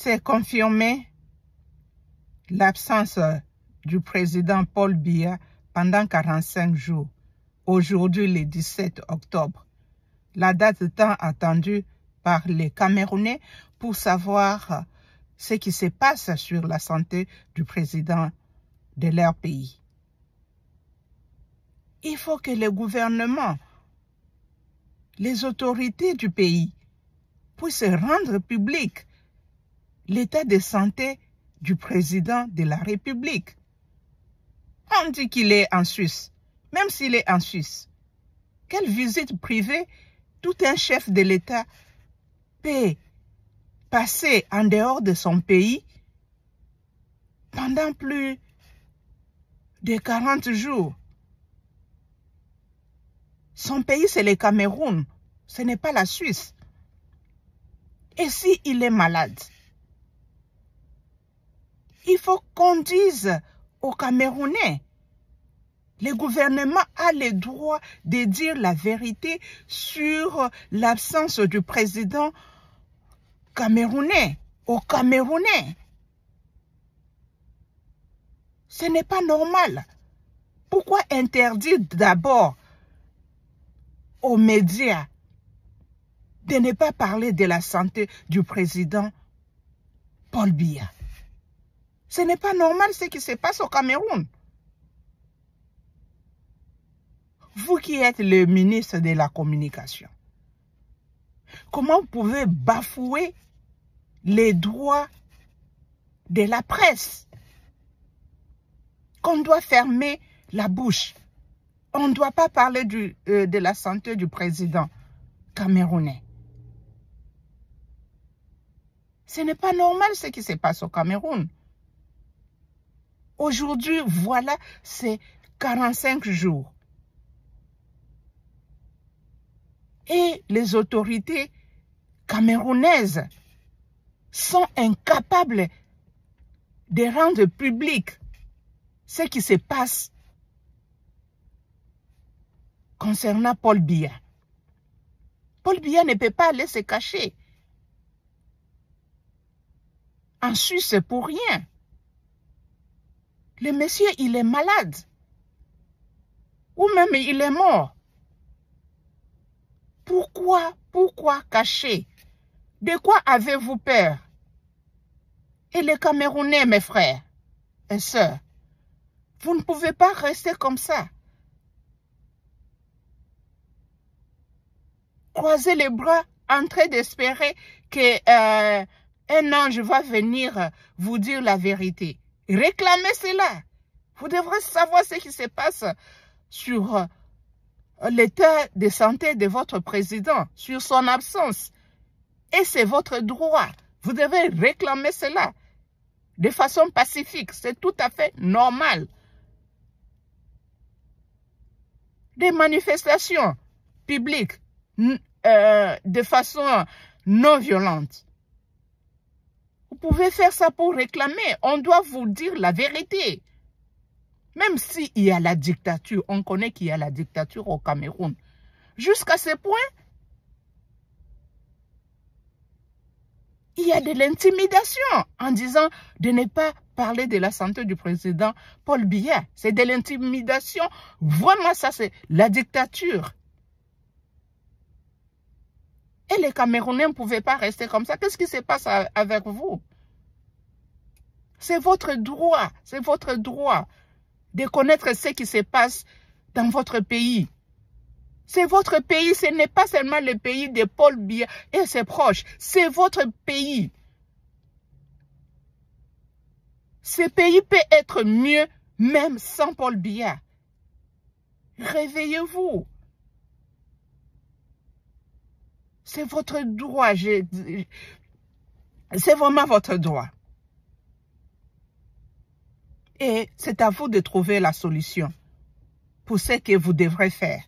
C'est confirmé l'absence du président Paul Biya pendant 45 jours. Aujourd'hui, le 17 octobre. La date tant attendue par les Camerounais pour savoir ce qui se passe sur la santé du président de leur pays. Il faut que le gouvernement, les autorités du pays puissent rendre public l'état de santé du président de la République. On dit qu'il est en Suisse, même s'il est en Suisse. Quelle visite privée tout un chef de l'État peut passer en dehors de son pays pendant plus de 40 jours. Son pays, c'est le Cameroun, ce n'est pas la Suisse. Et s'il est malade, il faut qu'on dise aux Camerounais, le gouvernement a le droit de dire la vérité sur l'absence du président camerounais, aux Camerounais. Ce n'est pas normal. Pourquoi interdire d'abord aux médias de ne pas parler de la santé du président Paul Biya? Ce n'est pas normal ce qui se passe au Cameroun. Vous qui êtes le ministre de la Communication, comment vous pouvez bafouer les droits de la presse? Qu'on doit fermer la bouche. On ne doit pas parler de la santé du président camerounais. Ce n'est pas normal ce qui se passe au Cameroun. Aujourd'hui, voilà, c'est 45 jours. Et les autorités camerounaises sont incapables de rendre public ce qui se passe concernant Paul Biya. Paul Biya ne peut pas aller se cacher en Suisse pour rien. Le monsieur, il est malade. Ou même il est mort. Pourquoi cacher? De quoi avez-vous peur? Et les Camerounais, mes frères et sœurs, vous ne pouvez pas rester comme ça. Croisez les bras en train d'espérer qu'un ange va venir vous dire la vérité. Réclamez cela. Vous devrez savoir ce qui se passe sur l'état de santé de votre président, sur son absence. Et c'est votre droit. Vous devez réclamer cela de façon pacifique. C'est tout à fait normal. Des manifestations publiques de façon non violente. Vous pouvez faire ça pour réclamer. On doit vous dire la vérité. Même s'il y a la dictature, on connaît qu'il y a la dictature au Cameroun. Jusqu'à ce point, il y a de l'intimidation en disant de ne pas parler de la santé du président Paul Biya. C'est de l'intimidation. Vraiment, ça, c'est la dictature. Et les Camerounais ne pouvaient pas rester comme ça. Qu'est-ce qui se passe avec vous? C'est votre droit. C'est votre droit de connaître ce qui se passe dans votre pays. C'est votre pays. Ce n'est pas seulement le pays de Paul Biya et ses proches. C'est votre pays. Ce pays peut être mieux même sans Paul Biya. Réveillez-vous. C'est votre droit. C'est vraiment votre droit. Et c'est à vous de trouver la solution pour ce que vous devrez faire.